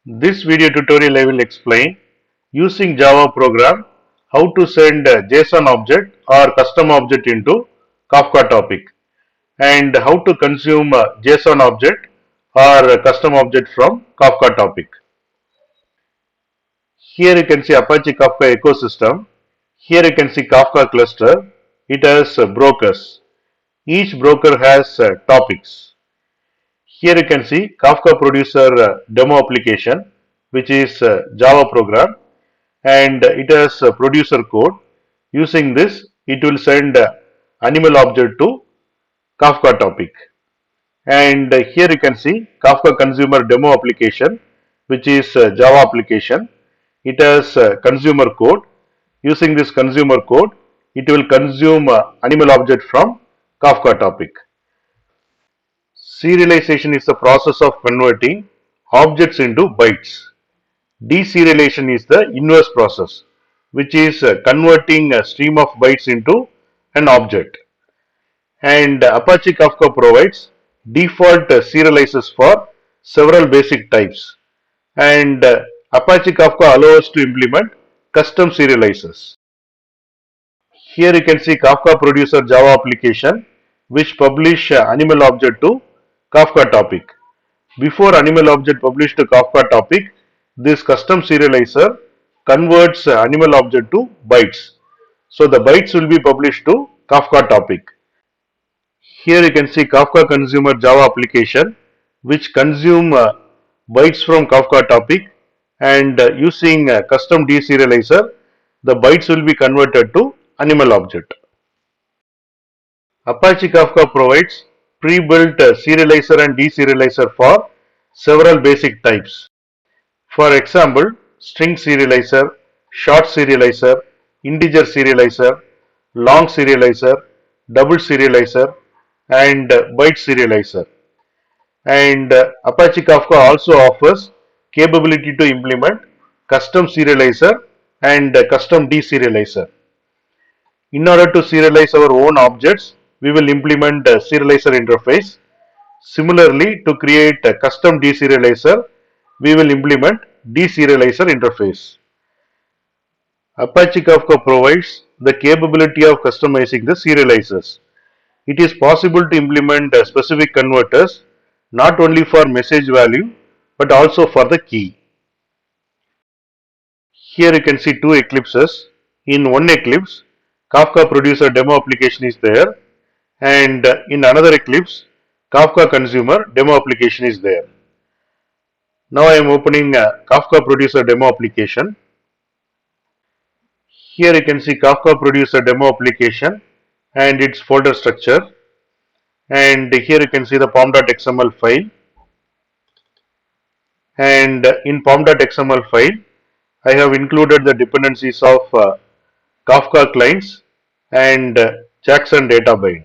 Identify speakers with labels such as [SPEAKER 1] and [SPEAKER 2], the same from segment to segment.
[SPEAKER 1] This video tutorial I will explain using Java program how to send a JSON object or custom object into Kafka topic and how to consume a JSON object or a custom object from Kafka topic. Here you can see Apache Kafka ecosystem. Here you can see Kafka cluster. It has brokers. Each broker has topics. Here you can see Kafka producer demo application, which is Java program, and it has producer code. Using this, it will send animal object to Kafka topic. And here you can see Kafka consumer demo application, which is Java application. It has consumer code. Using this consumer code, it will consume animal object from Kafka topic. Serialization is the process of converting objects into bytes. Deserialization is the inverse process, which is converting a stream of bytes into an object. And Apache Kafka provides default serializers for several basic types. And Apache Kafka allows us to implement custom serializers. Here you can see Kafka producer Java application, which publish animal object to Kafka topic. Before animal object published to Kafka topic, this custom serializer converts animal object to bytes. So the bytes will be published to Kafka topic. Here you can see Kafka consumer Java application, which consume bytes from Kafka topic, and using custom deserializer, the bytes will be converted to animal object. Apache Kafka provides pre-built serializer and deserializer for several basic types. For example, string serializer, short serializer, integer serializer, long serializer, double serializer, and byte serializer. And Apache Kafka also offers capability to implement custom serializer and custom deserializer. In order to serialize our own objects, we will implement a serializer interface. Similarly, to create a custom deserializer, we will implement deserializer interface. Apache Kafka provides the capability of customizing the serializers. It is possible to implement specific converters not only for message value but also for the key. Here you can see two eclipses. In one eclipse, Kafka producer demo application is there, and in another eclipse, Kafka consumer demo application is there. Now I am opening Kafka producer demo application. Here you can see Kafka producer demo application and its folder structure, and here you can see the pom.xml file, and in pom.xml file I have included the dependencies of Kafka clients and Jackson data byte.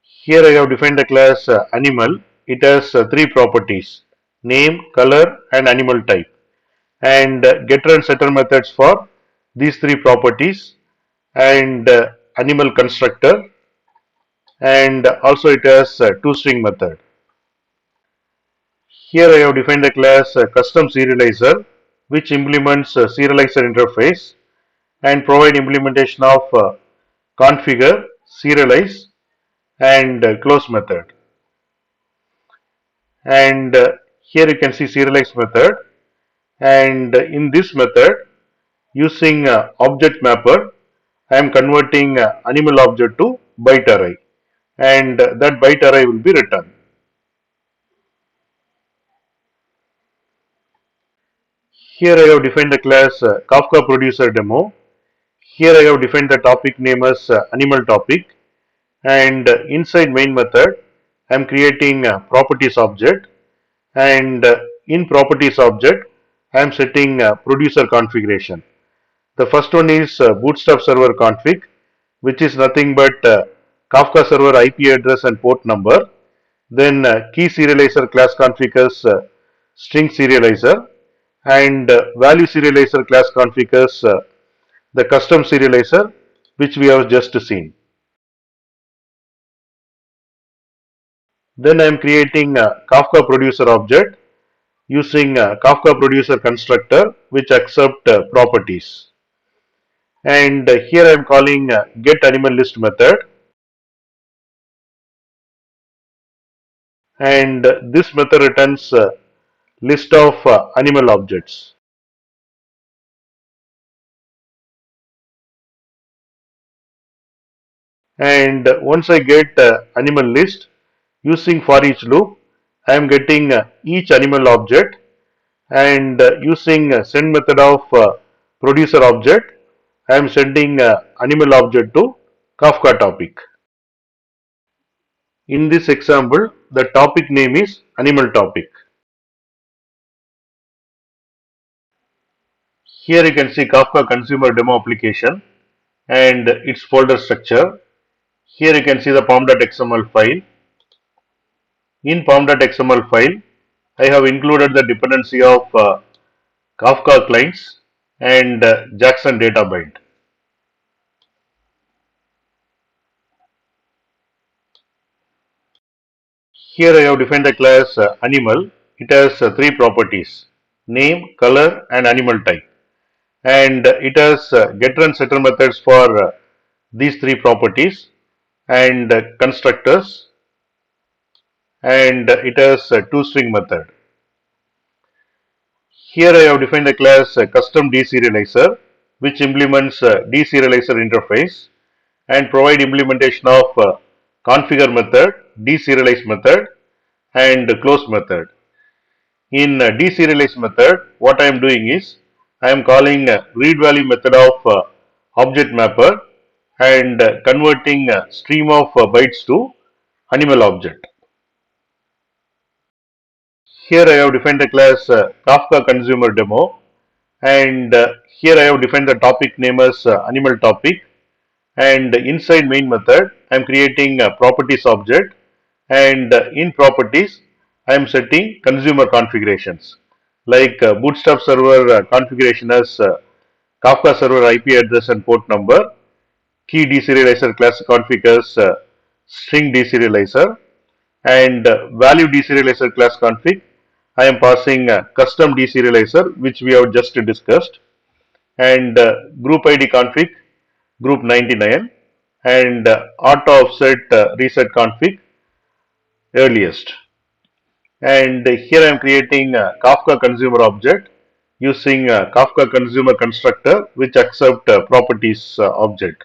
[SPEAKER 1] Here I have defined the class animal. It has three properties: name, color, and animal type. And getter and setter methods for these three properties, and animal constructor, and also it has toString method. Here I have defined the class custom serializer, which implements serializer interface and provide implementation of configure, serialize, and close method. And here you can see serialize method, and in this method, using object mapper, I am converting animal object to byte array, and that byte array will be returned. Here I have defined the class Kafka producer demo. Here I have defined the topic name as animal topic, and inside main method I am creating a properties object, and in properties object I am setting producer configuration. The first one is bootstrap server config, which is nothing but Kafka server IP address and port number. Then key serializer class config as string serializer, and value serializer class config as the custom serializer, which we have just seen. Then I am creating a Kafka producer object using a Kafka producer constructor which accept properties. And here I am calling get animal list method, and this method returns list of animal objects. And once I get animal list using for each loop, I am getting each animal object, and using send method of producer object, I am sending animal object to Kafka topic. In this example, the topic name is animal topic. Here you can see Kafka consumer demo application and its folder structure. Here you can see the pom.xml file. In pom.xml file, I have included the dependency of Kafka clients and Jackson data bind. Here I have defined the class animal. It has three properties: name, color, and animal type. And it has getter and setter methods for these three properties, and constructors, and it has a toString method. Here I have defined the class custom deserializer, which implements deserializer interface and provide implementation of configure method, deserialize method, and close method. In deserialize method, what I am doing is I am calling read value method of object mapper and converting stream of bytes to animal object. Here I have defined the class Kafka consumer demo, and here I have defined the topic name as animal topic, and inside main method I am creating a properties object, and in properties I am setting consumer configurations like bootstrap server configuration as Kafka server IP address and port number, key deserializer class config as string deserializer, and value deserializer class config I am passing custom deserializer which we have just discussed, and group ID config group 99, and auto offset reset config earliest. And here I am creating a Kafka consumer object using a Kafka consumer constructor which accept properties object.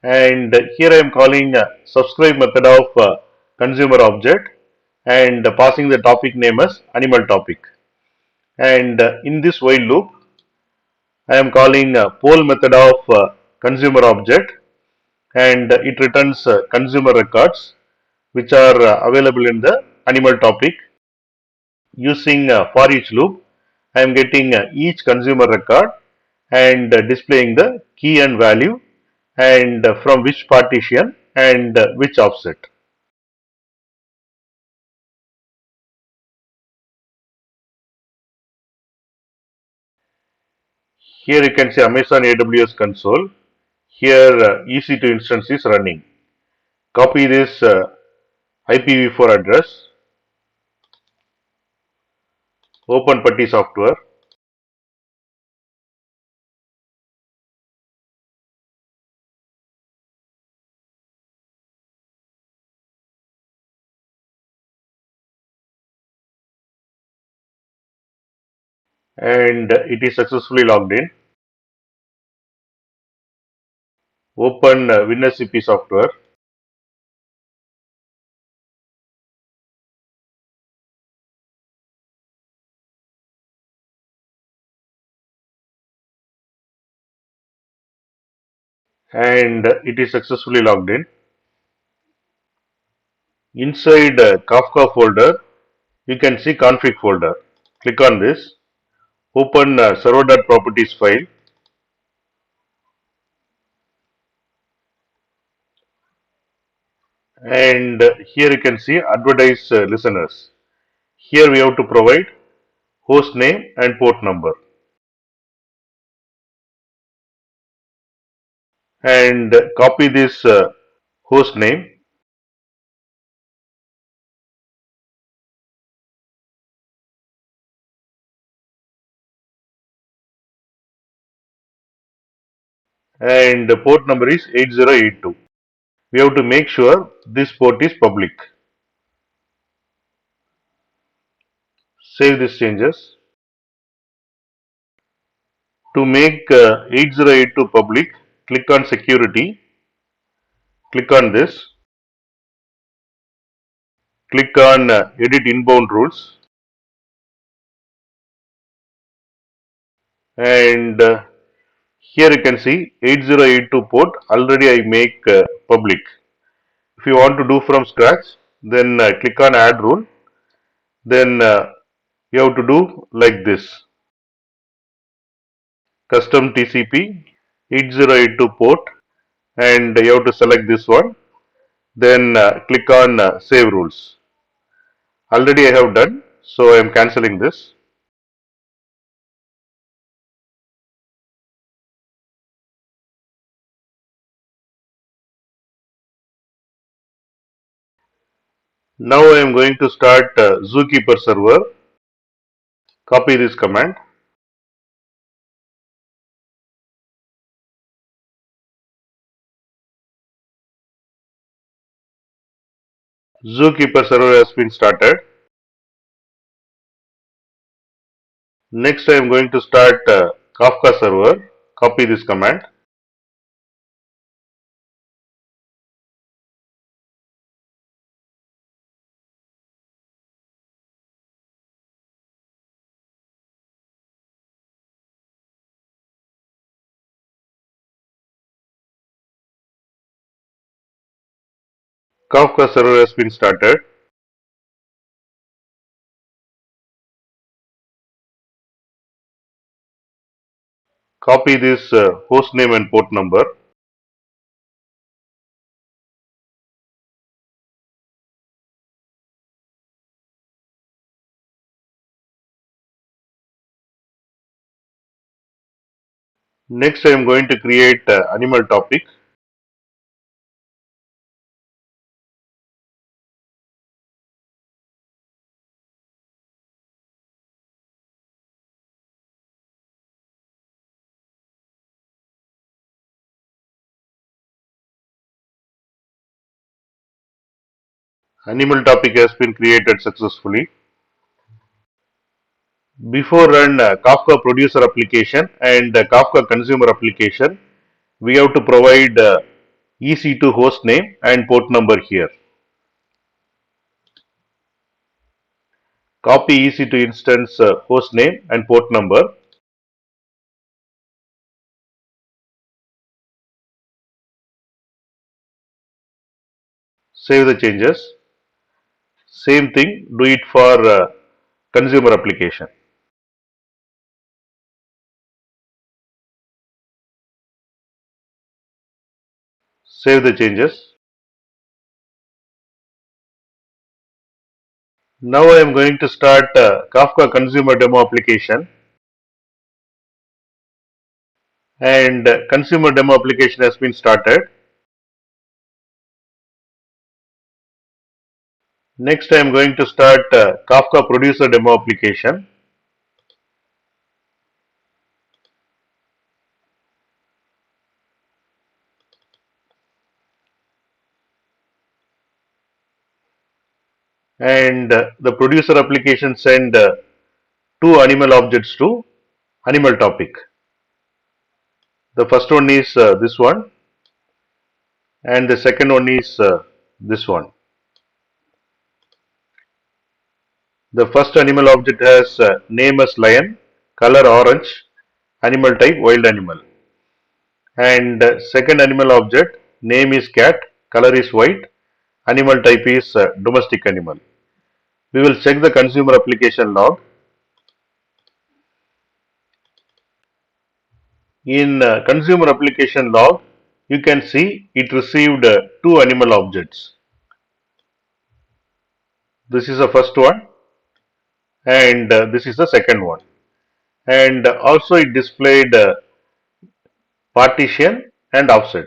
[SPEAKER 1] And here I am calling subscribe method of consumer object and passing the topic name as animal topic. And in this while loop, I am calling poll method of consumer object, and it returns consumer records which are available in the animal topic. Using for each loop, I am getting each consumer record and displaying the key and value, and from which partition and which offset. Here you can see Amazon AWS console. Here EC2 instance is running. Copy this IPv4 address, open Putty software, and it is successfully logged in. Open WinSCP software, and it is successfully logged in. Inside Kafka folder, you can see config folder. Click on this, open server.properties file, and here you can see advertise listeners. Here we have to provide host name and port number. and copy this host name and the port number is 8082. We have to make sure this port is public. Save these changes. To make 8082 public, click on security, click on this, click on edit inbound rules, and here you can see 8082 port already I make public. If you want to do from scratch, then click on add rule, then you have to do like this: custom TCP 8082 port, and you have to select this one, then click on save rules. Already I have done, so I am cancelling this. Now I am going to start Zookeeper server. Copy this command. Zookeeper server has been started. Next I am going to start Kafka server. Copy this command. Kafka server has been started. Copy this host name and port number. Next I am going to create animal topic. Animal topic has been created successfully. Before run Kafka producer application and Kafka consumer application, we have to provide EC2 host name and port number here. Copy EC2 instance host name and port number. Save the changes. Same thing, do it for consumer application. Save the changes. Now I am going to start Kafka consumer demo application, and consumer demo application has been started. Next I am going to start Kafka producer demo application. And the producer application send two animal objects to animal topic. The first one is this one, and the second one is this one. The first animal object has name as lion, color orange, animal type wild animal, and second animal object name is cat, color is white, animal type is domestic animal. We will check the consumer application log. In consumer application log, you can see it received two animal objects. This is the first one, and this is the second one. And also it displayed partition and offset.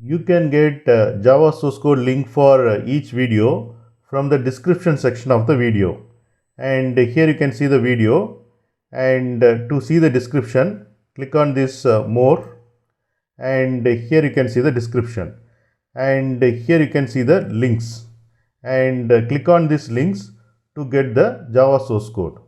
[SPEAKER 1] You can get Java source code link for each video from the description section of the video. And here you can see the video, and to see the description, click on this more, and here you can see the description, and here you can see the links, and click on these links to get the Java source code.